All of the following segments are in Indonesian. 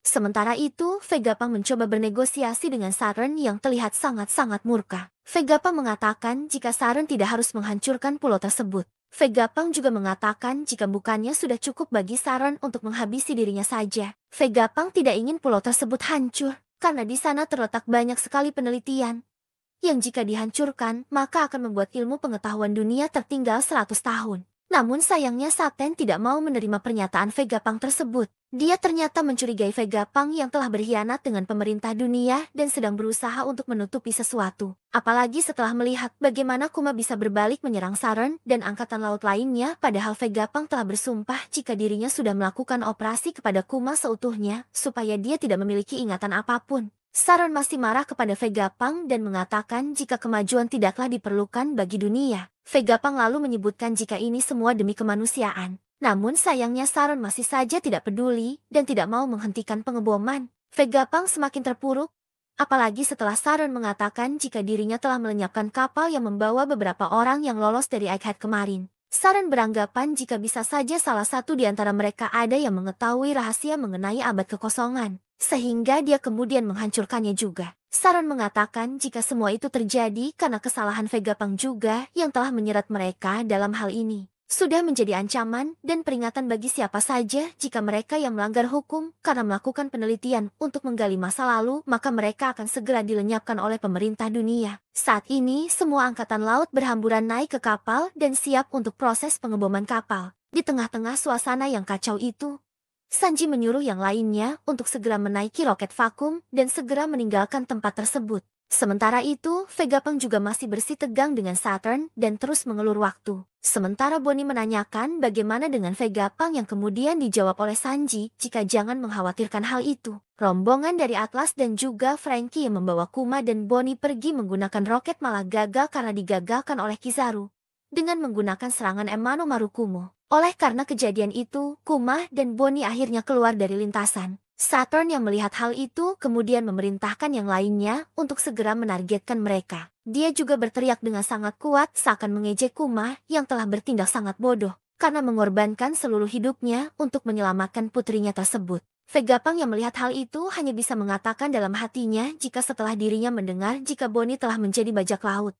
Sementara itu, Vegapunk mencoba bernegosiasi dengan Saturn yang terlihat sangat-sangat murka. Vegapunk mengatakan jika Saturn tidak harus menghancurkan pulau tersebut. Vegapunk juga mengatakan jika bukannya sudah cukup bagi Saturn untuk menghabisi dirinya saja. Vegapunk tidak ingin pulau tersebut hancur, karena di sana terletak banyak sekali penelitian yang jika dihancurkan, maka akan membuat ilmu pengetahuan dunia tertinggal 100 tahun. Namun sayangnya Saten tidak mau menerima pernyataan Vegapunk tersebut. Dia ternyata mencurigai Vegapunk yang telah berkhianat dengan pemerintah dunia dan sedang berusaha untuk menutupi sesuatu. Apalagi setelah melihat bagaimana Kuma bisa berbalik menyerang Saturn dan angkatan laut lainnya, padahal Vegapunk telah bersumpah jika dirinya sudah melakukan operasi kepada Kuma seutuhnya, supaya dia tidak memiliki ingatan apapun. Saturn masih marah kepada Vegapunk dan mengatakan jika kemajuan tidaklah diperlukan bagi dunia. Vegapunk lalu menyebutkan jika ini semua demi kemanusiaan. Namun sayangnya Saturn masih saja tidak peduli dan tidak mau menghentikan pengeboman. Vegapunk semakin terpuruk, apalagi setelah Saturn mengatakan jika dirinya telah melenyapkan kapal yang membawa beberapa orang yang lolos dari Egghead kemarin. Saturn beranggapan jika bisa saja salah satu di antara mereka ada yang mengetahui rahasia mengenai abad kekosongan, sehingga dia kemudian menghancurkannya juga. Saturn mengatakan jika semua itu terjadi karena kesalahan Vegapunk juga yang telah menyerat mereka dalam hal ini. Sudah menjadi ancaman dan peringatan bagi siapa saja jika mereka yang melanggar hukum karena melakukan penelitian untuk menggali masa lalu, maka mereka akan segera dilenyapkan oleh pemerintah dunia. Saat ini, semua angkatan laut berhamburan naik ke kapal dan siap untuk proses pengeboman kapal. Di tengah-tengah suasana yang kacau itu, Sanji menyuruh yang lainnya untuk segera menaiki roket vakum dan segera meninggalkan tempat tersebut. Sementara itu, Vegapunk juga masih bersitegang dengan Saturn dan terus mengelur waktu. Sementara Bonnie menanyakan bagaimana dengan Vegapunk yang kemudian dijawab oleh Sanji jika jangan mengkhawatirkan hal itu. Rombongan dari Atlas dan juga Franky yang membawa Kuma dan Bonnie pergi menggunakan roket malah gagal karena digagalkan oleh Kizaru dengan menggunakan serangan Emano Marukumo. Oleh karena kejadian itu, Kuma dan Bonnie akhirnya keluar dari lintasan. Saturn yang melihat hal itu kemudian memerintahkan yang lainnya untuk segera menargetkan mereka. Dia juga berteriak dengan sangat kuat seakan mengejek Kuma yang telah bertindak sangat bodoh karena mengorbankan seluruh hidupnya untuk menyelamatkan putrinya tersebut. Vegapunk yang melihat hal itu hanya bisa mengatakan dalam hatinya jika setelah dirinya mendengar jika Bonnie telah menjadi bajak laut.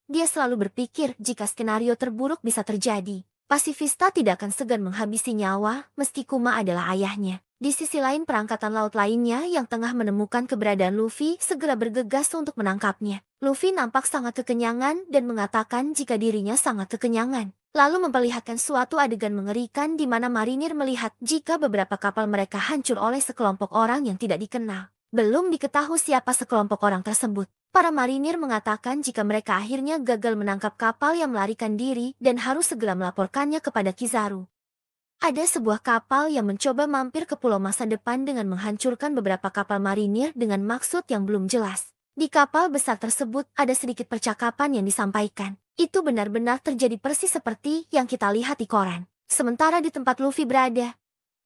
Dia selalu berpikir jika skenario terburuk bisa terjadi. Pasifista tidak akan segan menghabisi nyawa meski Kuma adalah ayahnya. Di sisi lain perangkatan laut lainnya yang tengah menemukan keberadaan Luffy segera bergegas untuk menangkapnya. Luffy nampak sangat kekenyangan dan mengatakan jika dirinya sangat kekenyangan. Lalu memperlihatkan suatu adegan mengerikan di mana marinir melihat jika beberapa kapal mereka hancur oleh sekelompok orang yang tidak dikenal. Belum diketahui siapa sekelompok orang tersebut. Para marinir mengatakan jika mereka akhirnya gagal menangkap kapal yang melarikan diri dan harus segera melaporkannya kepada Kizaru. Ada sebuah kapal yang mencoba mampir ke pulau masa depan dengan menghancurkan beberapa kapal marinir dengan maksud yang belum jelas. Di kapal besar tersebut ada sedikit percakapan yang disampaikan. Itu benar-benar terjadi persis seperti yang kita lihat di koran. Sementara di tempat Luffy berada,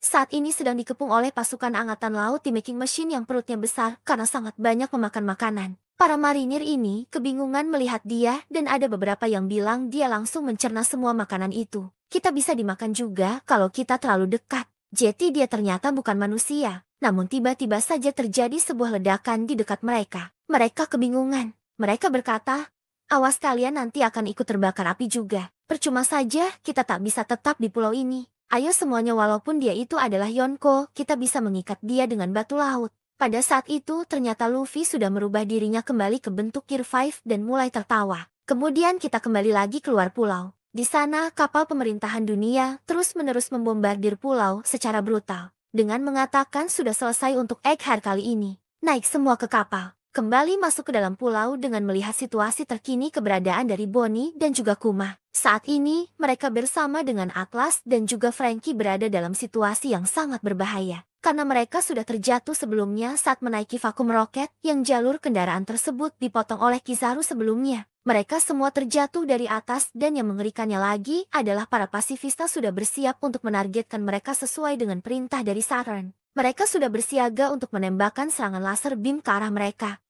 saat ini sedang dikepung oleh pasukan angkatan laut di making machine yang perutnya besar karena sangat banyak memakan makanan. Para marinir ini kebingungan melihat dia dan ada beberapa yang bilang dia langsung mencerna semua makanan itu. Kita bisa dimakan juga kalau kita terlalu dekat. Jadi dia ternyata bukan manusia. Namun tiba-tiba saja terjadi sebuah ledakan di dekat mereka. Mereka kebingungan. Mereka berkata, awas kalian nanti akan ikut terbakar api juga. Percuma saja kita tak bisa tetap di pulau ini. Ayo semuanya walaupun dia itu adalah Yonko, kita bisa mengikat dia dengan batu laut. Pada saat itu ternyata Luffy sudah merubah dirinya kembali ke bentuk Gear 5 dan mulai tertawa. Kemudian kita kembali lagi keluar pulau. Di sana kapal pemerintahan dunia terus-menerus membombardir pulau secara brutal. Dengan mengatakan sudah selesai untuk Egghead kali ini. Naik semua ke kapal. Kembali masuk ke dalam pulau dengan melihat situasi terkini keberadaan dari Bonnie dan juga Kuma. Saat ini mereka bersama dengan Atlas dan juga Franky berada dalam situasi yang sangat berbahaya. Karena mereka sudah terjatuh sebelumnya saat menaiki vakum roket yang jalur kendaraan tersebut dipotong oleh Kizaru sebelumnya. Mereka semua terjatuh dari atas dan yang mengerikannya lagi adalah para pasifista sudah bersiap untuk menargetkan mereka sesuai dengan perintah dari Saturn. Mereka sudah bersiaga untuk menembakkan serangan laser beam ke arah mereka.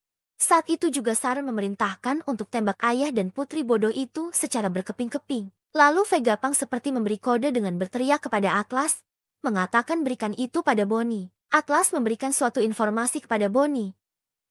Saat itu juga Saturn memerintahkan untuk tembak ayah dan putri bodoh itu secara berkeping-keping. Lalu Vegapunk seperti memberi kode dengan berteriak kepada Atlas, mengatakan berikan itu pada Bonnie. Atlas memberikan suatu informasi kepada Bonnie.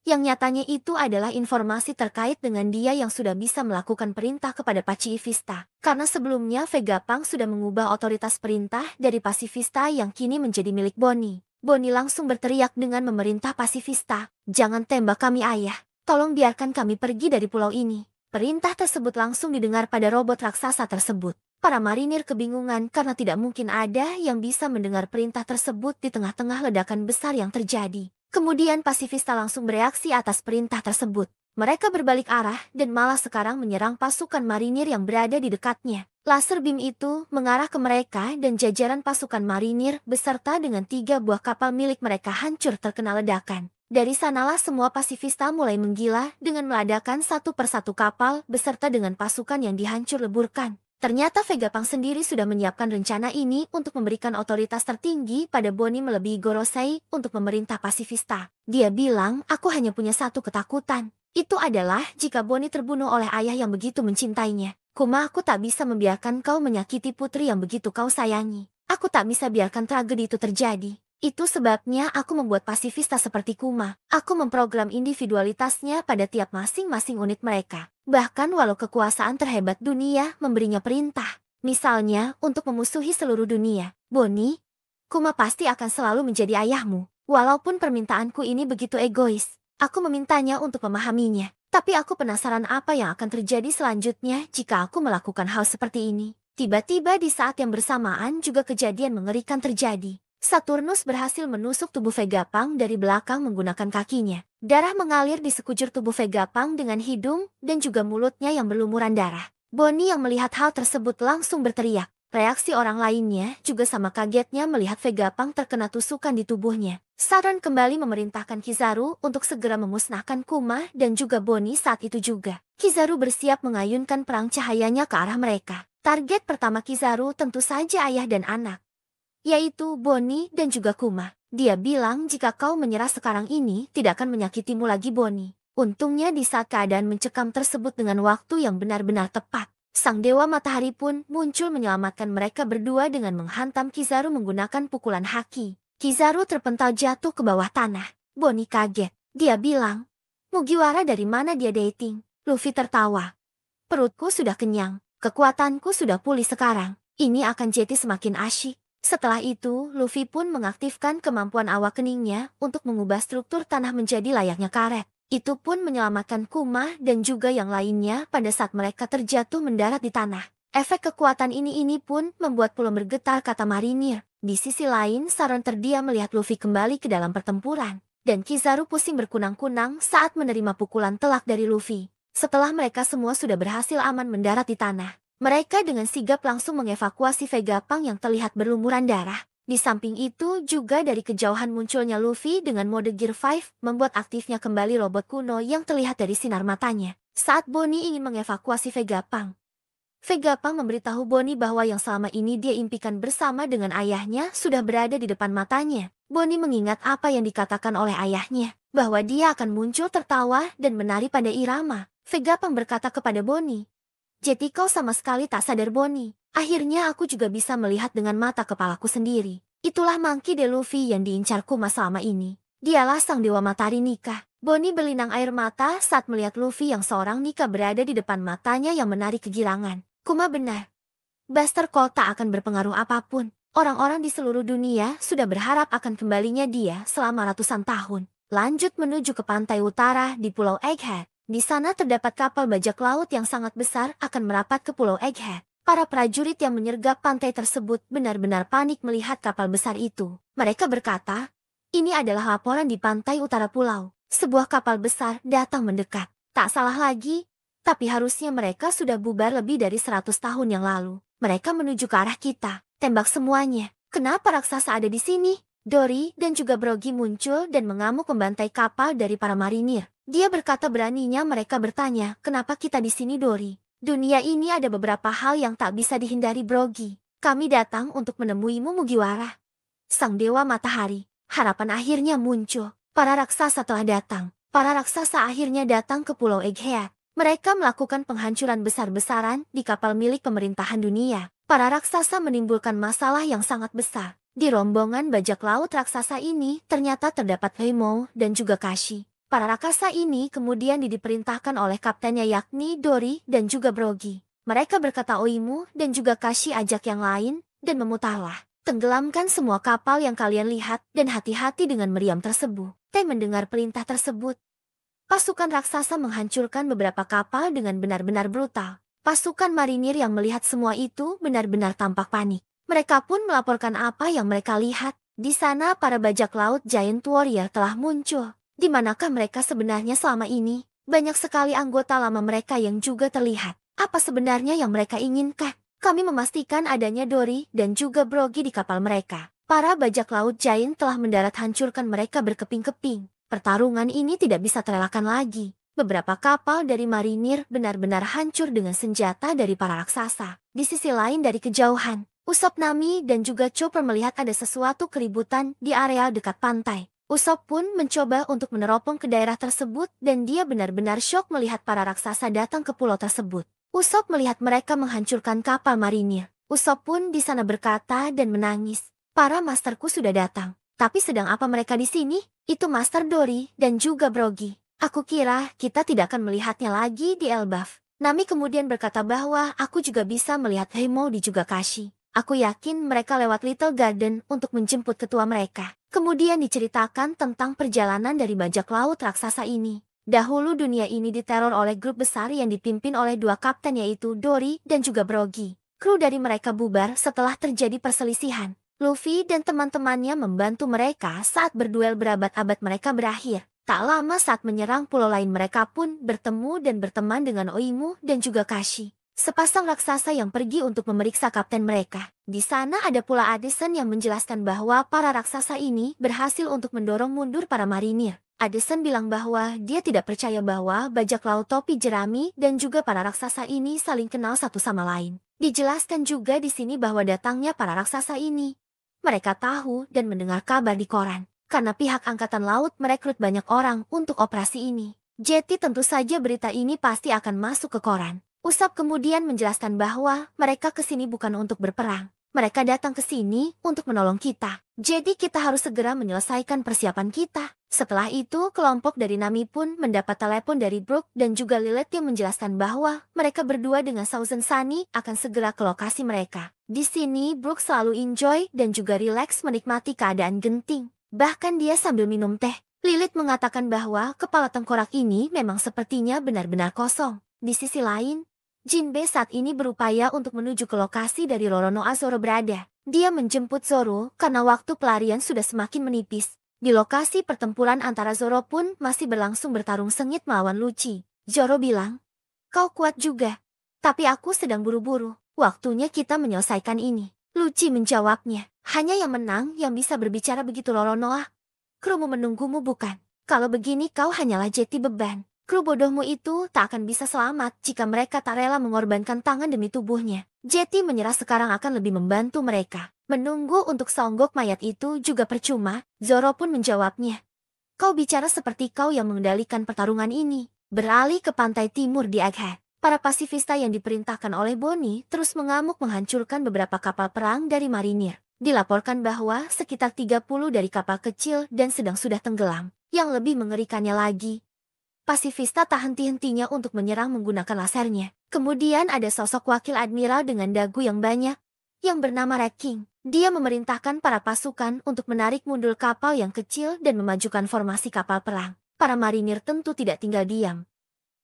Yang nyatanya itu adalah informasi terkait dengan dia yang sudah bisa melakukan perintah kepada Pacifista. Karena sebelumnya Vegapunk sudah mengubah otoritas perintah dari Pacifista yang kini menjadi milik Bonnie. Bonnie langsung berteriak dengan memerintah Pacifista, "Jangan tembak kami ayah, tolong biarkan kami pergi dari pulau ini." Perintah tersebut langsung didengar pada robot raksasa tersebut. Para marinir kebingungan karena tidak mungkin ada yang bisa mendengar perintah tersebut di tengah-tengah ledakan besar yang terjadi. Kemudian Pacifista langsung bereaksi atas perintah tersebut. Mereka berbalik arah dan malah sekarang menyerang pasukan marinir yang berada di dekatnya. Laser beam itu mengarah ke mereka dan jajaran pasukan marinir beserta dengan 3 buah kapal milik mereka hancur terkena ledakan. Dari sanalah semua Pacifista mulai menggila dengan meledakkan satu persatu kapal beserta dengan pasukan yang dihancur leburkan. Ternyata Vegapunk sendiri sudah menyiapkan rencana ini untuk memberikan otoritas tertinggi pada Bonnie melebihi Gorosei untuk memerintah Pacifista. Dia bilang, "Aku hanya punya satu ketakutan. Itu adalah jika Bonnie terbunuh oleh ayah yang begitu mencintainya. Kuma, aku tak bisa membiarkan kau menyakiti putri yang begitu kau sayangi. Aku tak bisa biarkan tragedi itu terjadi. Itu sebabnya aku membuat Pacifista seperti Kuma. Aku memprogram individualitasnya pada tiap masing-masing unit mereka. Bahkan walau kekuasaan terhebat dunia memberinya perintah. Misalnya untuk memusuhi seluruh dunia. Bonnie, Kuma pasti akan selalu menjadi ayahmu. Walaupun permintaanku ini begitu egois. Aku memintanya untuk memahaminya. Tapi aku penasaran apa yang akan terjadi selanjutnya jika aku melakukan hal seperti ini." Tiba-tiba di saat yang bersamaan juga kejadian mengerikan terjadi. Saturnus berhasil menusuk tubuh Vegapunk dari belakang menggunakan kakinya. Darah mengalir di sekujur tubuh Vegapunk dengan hidung dan juga mulutnya yang berlumuran darah. Bonnie yang melihat hal tersebut langsung berteriak. Reaksi orang lainnya juga sama kagetnya melihat Vegapunk terkena tusukan di tubuhnya. Saturn kembali memerintahkan Kizaru untuk segera memusnahkan Kuma dan juga Bonnie saat itu juga. Kizaru bersiap mengayunkan perang cahayanya ke arah mereka. Target pertama Kizaru tentu saja ayah dan anak, yaitu Bonnie dan juga Kuma. Dia bilang jika kau menyerah sekarang ini tidak akan menyakitimu lagi Bonnie. Untungnya di saat keadaan mencekam tersebut dengan waktu yang benar-benar tepat, Sang Dewa Matahari pun muncul menyelamatkan mereka berdua dengan menghantam Kizaru menggunakan pukulan haki. Kizaru terpental jatuh ke bawah tanah. Bonnie kaget. Dia bilang, "Mugiwara dari mana dia dating?" Luffy tertawa. "Perutku sudah kenyang. Kekuatanku sudah pulih sekarang. Ini akan jadi semakin asyik." Setelah itu, Luffy pun mengaktifkan kemampuan awakeningnya untuk mengubah struktur tanah menjadi layaknya karet. Itu pun menyelamatkan Kuma dan juga yang lainnya pada saat mereka terjatuh mendarat di tanah. Efek kekuatan ini pun membuat pulau bergetar, kata marinir. Di sisi lain, Saron terdiam melihat Luffy kembali ke dalam pertempuran. Dan Kizaru pusing berkunang-kunang saat menerima pukulan telak dari Luffy. Setelah mereka semua sudah berhasil aman mendarat di tanah, mereka dengan sigap langsung mengevakuasi Vegapunk yang terlihat berlumuran darah. Di samping itu juga dari kejauhan munculnya Luffy dengan mode Gear 5 membuat aktifnya kembali robot kuno yang terlihat dari sinar matanya. Saat Bonnie ingin mengevakuasi Vegapunk, Vegapunk memberitahu Bonnie bahwa yang selama ini dia impikan bersama dengan ayahnya sudah berada di depan matanya. Bonnie mengingat apa yang dikatakan oleh ayahnya, bahwa dia akan muncul tertawa dan menari pada irama. Vegapunk berkata kepada Bonnie, "Jadi kau sama sekali tak sadar Bonnie. Akhirnya aku juga bisa melihat dengan mata kepalaku sendiri. Itulah Monkey D. Luffy yang diincar Kuma selama ini. Dialah sang dewa matahari Nika." Bonnie berlinang air mata saat melihat Luffy yang seorang Nika berada di depan matanya yang menarik kegirangan. Kuma benar. Buster Call tak akan berpengaruh apapun. Orang-orang di seluruh dunia sudah berharap akan kembalinya dia selama ratusan tahun. Lanjut menuju ke pantai utara di Pulau Egghead. Di sana terdapat kapal bajak laut yang sangat besar akan merapat ke Pulau Egghead. Para prajurit yang menyergap pantai tersebut benar-benar panik melihat kapal besar itu. Mereka berkata, "Ini adalah laporan di pantai utara pulau. Sebuah kapal besar datang mendekat." Tak salah lagi, tapi harusnya mereka sudah bubar lebih dari 100 tahun yang lalu. Mereka menuju ke arah kita. Tembak semuanya. Kenapa raksasa ada di sini? Dory dan juga Brogy muncul dan mengamuk membantai kapal dari para marinir. Dia berkata beraninya mereka bertanya, "Kenapa kita di sini Dory? Dunia ini ada beberapa hal yang tak bisa dihindari Brogy. Kami datang untuk menemuimu Mugiwara." Sang Dewa Matahari. Harapan akhirnya muncul. Para raksasa telah datang. Para raksasa akhirnya datang ke Pulau Egghead. Mereka melakukan penghancuran besar-besaran di kapal milik pemerintahan dunia. Para raksasa menimbulkan masalah yang sangat besar. Di rombongan bajak laut raksasa ini ternyata terdapat Heimo dan juga Kashi. Para raksasa ini kemudian diperintahkan oleh kaptennya yakni Dori dan juga Brogi. Mereka berkata Oimu dan juga Kashi ajak yang lain dan memutarlah. Tenggelamkan semua kapal yang kalian lihat dan hati-hati dengan meriam tersebut. Teh mendengar perintah tersebut. Pasukan raksasa menghancurkan beberapa kapal dengan benar-benar brutal. Pasukan marinir yang melihat semua itu benar-benar tampak panik. Mereka pun melaporkan apa yang mereka lihat. Di sana para bajak laut Giant Warrior telah muncul. Di manakah mereka sebenarnya selama ini? Banyak sekali anggota lama mereka yang juga terlihat. Apa sebenarnya yang mereka inginkan? Kami memastikan adanya Dori dan juga Brogi di kapal mereka. Para bajak laut Giant telah mendarat hancurkan mereka berkeping-keping. Pertarungan ini tidak bisa terelakkan lagi. Beberapa kapal dari marinir benar-benar hancur dengan senjata dari para raksasa. Di sisi lain dari kejauhan, Usopp, Nami dan juga Chopper melihat ada sesuatu keributan di area dekat pantai. Usopp pun mencoba untuk meneropong ke daerah tersebut dan dia benar-benar syok melihat para raksasa datang ke pulau tersebut. Usopp melihat mereka menghancurkan kapal marinir. Usopp pun di sana berkata dan menangis. Para masterku sudah datang. Tapi sedang apa mereka di sini? Itu Master Dori dan juga Brogi. Aku kira kita tidak akan melihatnya lagi di Elbaf. Nami kemudian berkata bahwa aku juga bisa melihat Heimo di juga Kashi. Aku yakin mereka lewat Little Garden untuk menjemput ketua mereka. Kemudian diceritakan tentang perjalanan dari bajak laut raksasa ini. Dahulu dunia ini diteror oleh grup besar yang dipimpin oleh dua kapten yaitu Dori dan juga Brogi. Kru dari mereka bubar setelah terjadi perselisihan. Luffy dan teman-temannya membantu mereka saat berduel berabad-abad mereka berakhir. Tak lama saat menyerang pulau lain mereka pun bertemu dan berteman dengan Oimu dan juga Kashi. Sepasang raksasa yang pergi untuk memeriksa kapten mereka. Di sana ada pula Addison yang menjelaskan bahwa para raksasa ini berhasil untuk mendorong mundur para marinir. Addison bilang bahwa dia tidak percaya bahwa bajak laut topi jerami dan juga para raksasa ini saling kenal satu sama lain. Dijelaskan juga di sini bahwa datangnya para raksasa ini. Mereka tahu dan mendengar kabar di koran. Karena pihak angkatan laut merekrut banyak orang untuk operasi ini. Jadi tentu saja berita ini pasti akan masuk ke koran. Usopp kemudian menjelaskan bahwa mereka ke sini bukan untuk berperang. Mereka datang ke sini untuk menolong kita. Jadi kita harus segera menyelesaikan persiapan kita. Setelah itu, kelompok dari Nami pun mendapat telepon dari Brook dan juga Lilith yang menjelaskan bahwa mereka berdua dengan Thousand Sunny akan segera ke lokasi mereka. Di sini, Brook selalu enjoy dan juga rileks menikmati keadaan genting. Bahkan dia sambil minum teh. Lilith mengatakan bahwa kepala tengkorak ini memang sepertinya benar-benar kosong. Di sisi lain, Jinbe saat ini berupaya untuk menuju ke lokasi dari Roronoa Zoro berada. Dia menjemput Zoro karena waktu pelarian sudah semakin menipis. Di lokasi pertempuran antara Zoro pun masih berlangsung bertarung sengit melawan Lucci. Zoro bilang, "Kau kuat juga. Tapi aku sedang buru-buru. Waktunya kita menyelesaikan ini." Lucci menjawabnya, "Hanya yang menang yang bisa berbicara begitu Roronoa. Krumu menunggumu bukan? Kalau begini kau hanyalah jeti beban. Kru bodohmu itu tak akan bisa selamat jika mereka tak rela mengorbankan tangan demi tubuhnya. Jeti menyerah sekarang akan lebih membantu mereka. Menunggu untuk songgok mayat itu juga percuma." Zoro pun menjawabnya, "Kau bicara seperti kau yang mengendalikan pertarungan ini." Beralih ke pantai timur di Egghead. Para pasifista yang diperintahkan oleh Bonnie terus mengamuk menghancurkan beberapa kapal perang dari marinir. Dilaporkan bahwa sekitar 30 dari kapal kecil dan sedang sudah tenggelam. Yang lebih mengerikannya lagi, pasifista tak henti-hentinya untuk menyerang menggunakan lasernya. Kemudian ada sosok wakil admiral dengan dagu yang banyak, yang bernama Red King. Dia memerintahkan para pasukan untuk menarik mundur kapal yang kecil dan memajukan formasi kapal perang. Para marinir tentu tidak tinggal diam.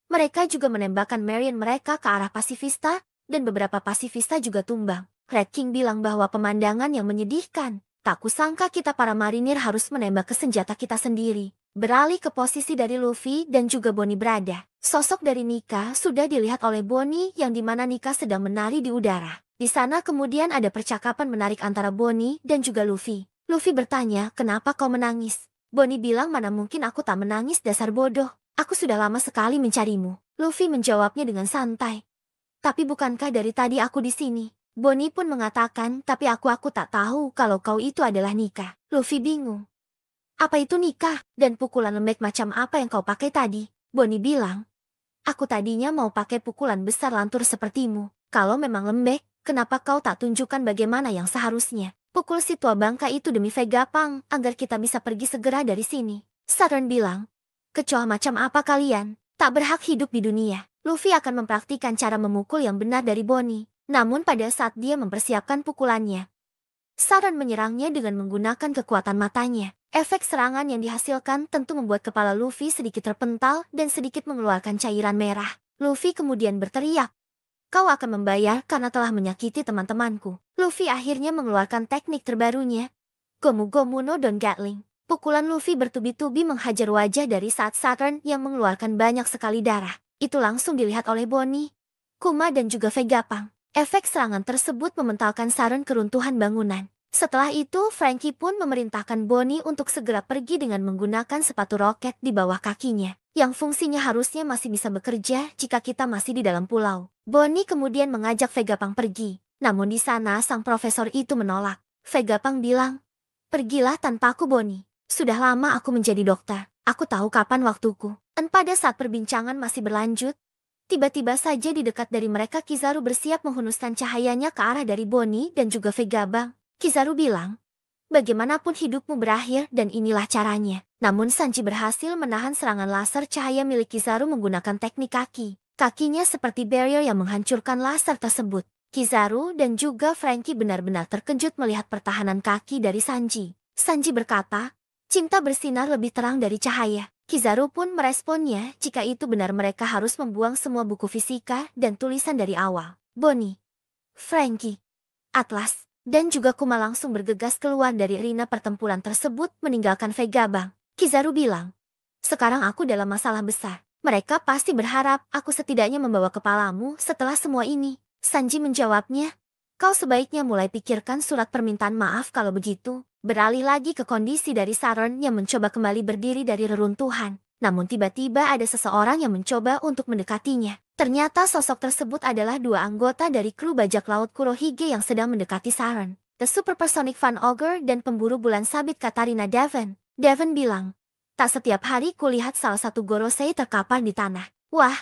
Mereka juga menembakkan Marine mereka ke arah pasifista, dan beberapa pasifista juga tumbang. Red King bilang bahwa pemandangan yang menyedihkan. Tak kusangka kita para marinir harus menembak ke senjata kita sendiri. Beralih ke posisi dari Luffy dan juga Bonnie berada. Sosok dari Nika sudah dilihat oleh Bonnie yang dimana Nika sedang menari di udara. Di sana kemudian ada percakapan menarik antara Bonnie dan juga Luffy. Luffy bertanya, "Kenapa kau menangis?" Bonnie bilang, "Mana mungkin aku tak menangis, dasar bodoh. Aku sudah lama sekali mencarimu." Luffy menjawabnya dengan santai, "Tapi bukankah dari tadi aku di sini?" Bonnie pun mengatakan, "Tapi aku tak tahu kalau kau itu adalah Nika." Luffy bingung. "Apa itu Nika? Dan pukulan lembek macam apa yang kau pakai tadi?" Bonnie bilang, "Aku tadinya mau pakai pukulan besar lantur sepertimu. Kalau memang lembek, kenapa kau tak tunjukkan bagaimana yang seharusnya?" Pukul si tua bangka itu demi Vegapunk agar kita bisa pergi segera dari sini. Saturn bilang, kecoa macam apa kalian? Tak berhak hidup di dunia. Luffy akan mempraktikkan cara memukul yang benar dari Bonnie. Namun pada saat dia mempersiapkan pukulannya, Saturn menyerangnya dengan menggunakan kekuatan matanya. Efek serangan yang dihasilkan tentu membuat kepala Luffy sedikit terpental dan sedikit mengeluarkan cairan merah. Luffy kemudian berteriak, kau akan membayar karena telah menyakiti teman-temanku. Luffy akhirnya mengeluarkan teknik terbarunya, Gomu Gomu no Don Gatling. Pukulan Luffy bertubi-tubi menghajar wajah dari saat Saturn yang mengeluarkan banyak sekali darah. Itu langsung dilihat oleh Bonnie, Kuma dan juga Vegapunk. Efek serangan tersebut mementalkan Saturn keruntuhan bangunan. Setelah itu, Franky pun memerintahkan Bonnie untuk segera pergi dengan menggunakan sepatu roket di bawah kakinya, yang fungsinya harusnya masih bisa bekerja jika kita masih di dalam pulau. Bonnie kemudian mengajak Vegapunk pergi, namun di sana sang profesor itu menolak. Vegapunk bilang, pergilah tanpaku Bonnie. Sudah lama aku menjadi dokter, aku tahu kapan waktuku. Dan pada saat perbincangan masih berlanjut, tiba-tiba saja di dekat dari mereka Kizaru bersiap menghunuskan cahayanya ke arah dari Bonnie dan juga Vegapunk. Kizaru bilang, bagaimanapun hidupmu berakhir dan inilah caranya. Namun Sanji berhasil menahan serangan laser cahaya milik Kizaru menggunakan teknik kaki. Kakinya seperti barrier yang menghancurkan laser tersebut. Kizaru dan juga Franky benar-benar terkejut melihat pertahanan kaki dari Sanji. Sanji berkata, cinta bersinar lebih terang dari cahaya. Kizaru pun meresponnya jika itu benar mereka harus membuang semua buku fisika dan tulisan dari awal. Bonnie, Franky, Atlas, dan juga Kuma langsung bergegas keluar dari arena pertempuran tersebut meninggalkan Vegapunk. Kizaru bilang, sekarang aku dalam masalah besar. Mereka pasti berharap aku setidaknya membawa kepalamu setelah semua ini. Sanji menjawabnya, kau sebaiknya mulai pikirkan surat permintaan maaf kalau begitu. Beralih lagi ke kondisi dari Saturn yang mencoba kembali berdiri dari reruntuhan. Namun tiba-tiba ada seseorang yang mencoba untuk mendekatinya. Ternyata sosok tersebut adalah dua anggota dari kru bajak laut Kurohige yang sedang mendekati Saturn. The Supersonic Fan Ogre dan pemburu bulan sabit Katarina Devon. Devon bilang, tak setiap hari kulihat salah satu Gorosei terkapar di tanah. Wah,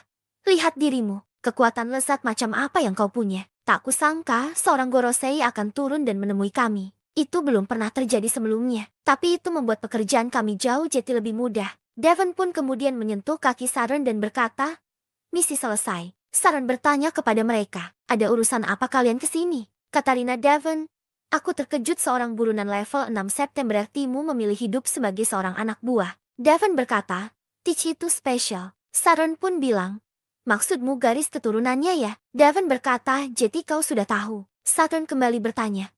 lihat dirimu. Kekuatan lezat macam apa yang kau punya? Tak kusangka seorang Gorosei akan turun dan menemui kami. Itu belum pernah terjadi sebelumnya. Tapi itu membuat pekerjaan kami jauh jadi lebih mudah. Devon pun kemudian menyentuh kaki Saturn dan berkata, misi selesai. Saturn bertanya kepada mereka, ada urusan apa kalian kesini? Katarina Devon, aku terkejut seorang burunan level 6 September Timu memilih hidup sebagai seorang anak buah. Devon berkata, Teach itu spesial. Saturn pun bilang, maksudmu garis keturunannya ya? Devon berkata, jadi kau sudah tahu. Saturn kembali bertanya,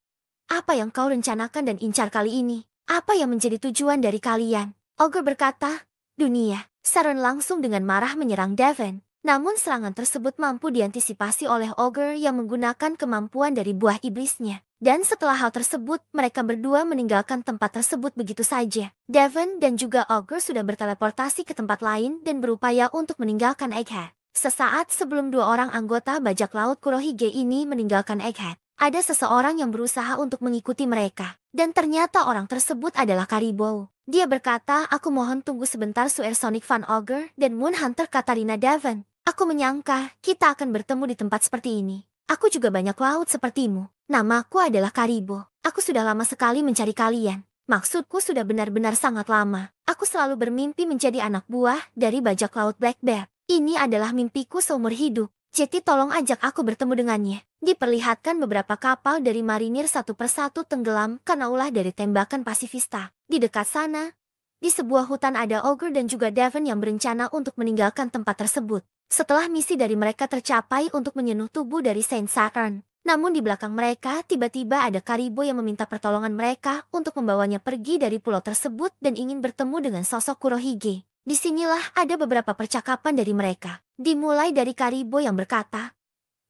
apa yang kau rencanakan dan incar kali ini? Apa yang menjadi tujuan dari kalian? Ogre berkata, dunia. Saturn langsung dengan marah menyerang Devon. Namun serangan tersebut mampu diantisipasi oleh Ogre yang menggunakan kemampuan dari buah iblisnya. Dan setelah hal tersebut, mereka berdua meninggalkan tempat tersebut begitu saja. Devon dan juga Ogre sudah berteleportasi ke tempat lain dan berupaya untuk meninggalkan Egghead. Sesaat sebelum dua orang anggota bajak laut Kurohige ini meninggalkan Egghead, ada seseorang yang berusaha untuk mengikuti mereka. Dan ternyata orang tersebut adalah Caribou. Dia berkata, aku mohon tunggu sebentar Supersonic Fan Ogre dan Moon Hunter Katarina Devon. Aku menyangka kita akan bertemu di tempat seperti ini. Aku juga banyak laut sepertimu. Namaku adalah Caribou. Aku sudah lama sekali mencari kalian. Maksudku sudah benar-benar sangat lama. Aku selalu bermimpi menjadi anak buah dari bajak laut Black Bear. Ini adalah mimpiku seumur hidup. Jadi tolong ajak aku bertemu dengannya. Diperlihatkan beberapa kapal dari marinir satu persatu tenggelam karena ulah dari tembakan pasifista. Di dekat sana, di sebuah hutan ada Ogre dan juga Devon yang berencana untuk meninggalkan tempat tersebut. Setelah misi dari mereka tercapai untuk menyenuh tubuh dari Saint Saturn. Namun di belakang mereka tiba-tiba ada Caribou yang meminta pertolongan mereka untuk membawanya pergi dari pulau tersebut dan ingin bertemu dengan sosok Kurohige. Disinilah ada beberapa percakapan dari mereka. Dimulai dari Caribou yang berkata,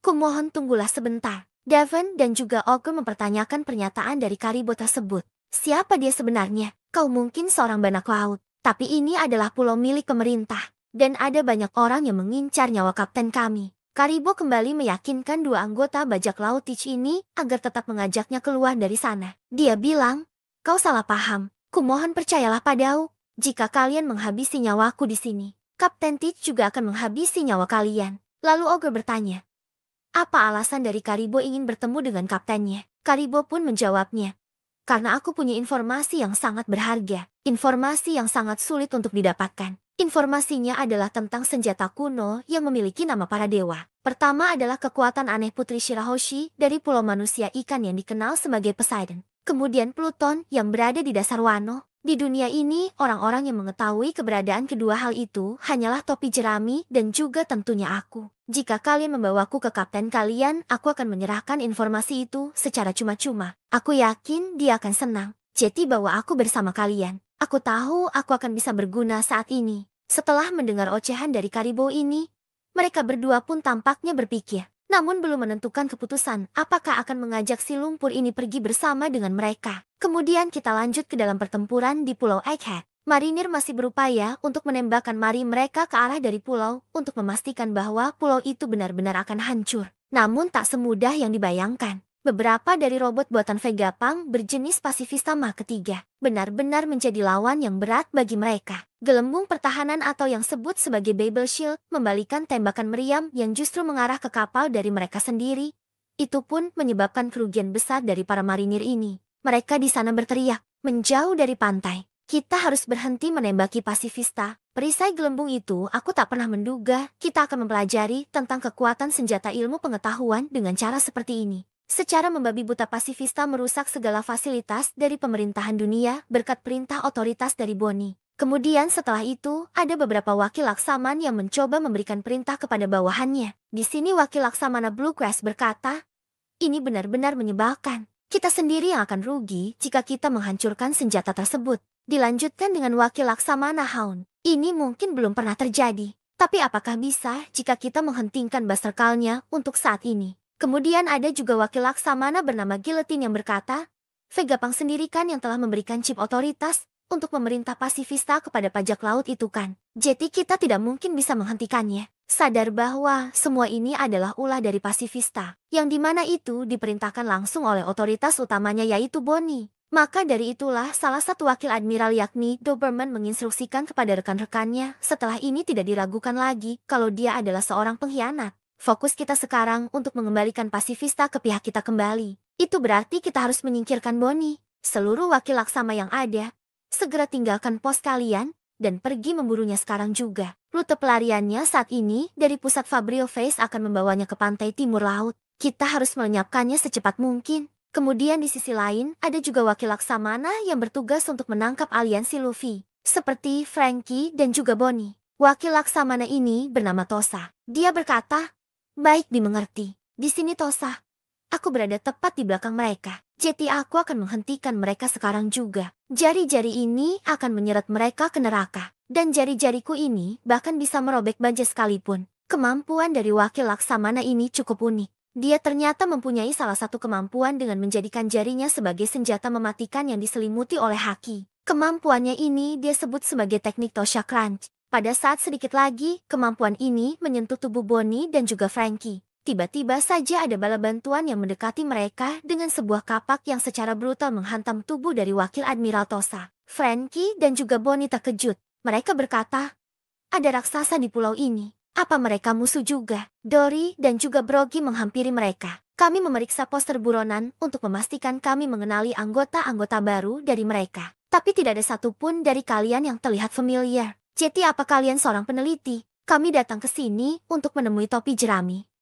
kumohon tunggulah sebentar. Devon dan juga Ogre mempertanyakan pernyataan dari Caribou tersebut. Siapa dia sebenarnya? Kau mungkin seorang banak laut. Tapi ini adalah pulau milik pemerintah. Dan ada banyak orang yang mengincar nyawa kapten kami. Caribou kembali meyakinkan dua anggota bajak laut Teach ini agar tetap mengajaknya keluar dari sana. Dia bilang, kau salah paham. Kumohon percayalah padaku. Jika kalian menghabisi nyawaku di sini, Kapten Teach juga akan menghabisi nyawa kalian. Lalu Ogre bertanya, apa alasan dari Caribou ingin bertemu dengan kaptennya? Caribou pun menjawabnya, Karena aku punya informasi yang sangat berharga. Informasi yang sangat sulit untuk didapatkan. Informasinya adalah tentang senjata kuno yang memiliki nama para dewa. Pertama adalah kekuatan aneh Putri Shirahoshi dari Pulau Manusia Ikan yang dikenal sebagai Poseidon. Kemudian Pluton yang berada di dasar Wano. Di dunia ini, orang-orang yang mengetahui keberadaan kedua hal itu hanyalah topi jerami dan juga tentunya aku. Jika kalian membawaku ke kapten kalian, aku akan menyerahkan informasi itu secara cuma-cuma. Aku yakin dia akan senang. Jadi bawa aku bersama kalian. Aku tahu aku akan bisa berguna saat ini. Setelah mendengar ocehan dari Karibo ini, mereka berdua pun tampaknya berpikir. Namun belum menentukan keputusan apakah akan mengajak si lumpur ini pergi bersama dengan mereka. Kemudian kita lanjut ke dalam pertempuran di Pulau Egghead. Marinir masih berupaya untuk menembakkan mari mereka ke arah dari pulau untuk memastikan bahwa pulau itu benar-benar akan hancur. Namun tak semudah yang dibayangkan. Beberapa dari robot buatan Vegapunk berjenis Pasifista Mach ketiga benar-benar menjadi lawan yang berat bagi mereka. Gelembung pertahanan atau yang sebut sebagai Babel Shield membalikan tembakan meriam yang justru mengarah ke kapal dari mereka sendiri. Itu pun menyebabkan kerugian besar dari para marinir ini. Mereka di sana berteriak, menjauh dari pantai. Kita harus berhenti menembaki Pasifista. Perisai gelembung itu, aku tak pernah menduga kita akan mempelajari tentang kekuatan senjata ilmu pengetahuan dengan cara seperti ini. Secara membabi buta Pasifista merusak segala fasilitas dari pemerintahan dunia berkat perintah otoritas dari Bonnie. Kemudian setelah itu, ada beberapa wakil Laksaman yang mencoba memberikan perintah kepada bawahannya. Di sini wakil Laksamana Blue Crest berkata, ini benar-benar menyebalkan. Kita sendiri yang akan rugi jika kita menghancurkan senjata tersebut. Dilanjutkan dengan wakil Laksamana Hound. Ini mungkin belum pernah terjadi. Tapi apakah bisa jika kita menghentikan Berserkalnya untuk saat ini? Kemudian ada juga wakil Laksamana bernama Guillotine yang berkata, Vegapunk sendiri kan yang telah memberikan chip otoritas untuk memerintah Pasifista kepada pajak laut itu kan. Jadi kita tidak mungkin bisa menghentikannya. Sadar bahwa semua ini adalah ulah dari Pasifista, yang dimana itu diperintahkan langsung oleh otoritas utamanya yaitu Bonnie. Maka dari itulah salah satu wakil admiral yakni Doberman menginstruksikan kepada rekan-rekannya setelah ini tidak diragukan lagi kalau dia adalah seorang pengkhianat. Fokus kita sekarang untuk mengembalikan Pasifista ke pihak kita kembali. Itu berarti kita harus menyingkirkan Bonnie. Seluruh wakil Laksama yang ada, segera tinggalkan pos kalian dan pergi memburunya sekarang juga. Rute pelariannya saat ini dari pusat Fabrio Face akan membawanya ke pantai timur laut. Kita harus melenyapkannya secepat mungkin. Kemudian di sisi lain ada juga wakil Laksamana yang bertugas untuk menangkap aliansi Luffy, seperti Frankie dan juga Bonnie. Wakil Laksamana ini bernama Tosa. Dia berkata, baik dimengerti. Di sini Tosa. Aku berada tepat di belakang mereka. Jadi aku akan menghentikan mereka sekarang juga. Jari-jari ini akan menyeret mereka ke neraka. Dan jari-jariku ini bahkan bisa merobek baja sekalipun. Kemampuan dari wakil Laksamana ini cukup unik. Dia ternyata mempunyai salah satu kemampuan dengan menjadikan jarinya sebagai senjata mematikan yang diselimuti oleh haki. Kemampuannya ini dia sebut sebagai teknik Tosha Crunch. Pada saat sedikit lagi, kemampuan ini menyentuh tubuh Bonnie dan juga Frankie. Tiba-tiba saja ada bala bantuan yang mendekati mereka dengan sebuah kapak yang secara brutal menghantam tubuh dari wakil Admiral Tosa. Frankie dan juga Bonnie terkejut. Mereka berkata, ada raksasa di pulau ini. Apa mereka musuh juga? Dory dan juga Brogy menghampiri mereka. Kami memeriksa poster buronan untuk memastikan kami mengenali anggota-anggota baru dari mereka. Tapi tidak ada satupun dari kalian yang terlihat familiar. Jadi apa kalian seorang peneliti? Kami datang ke sini untuk menemui topi jerami.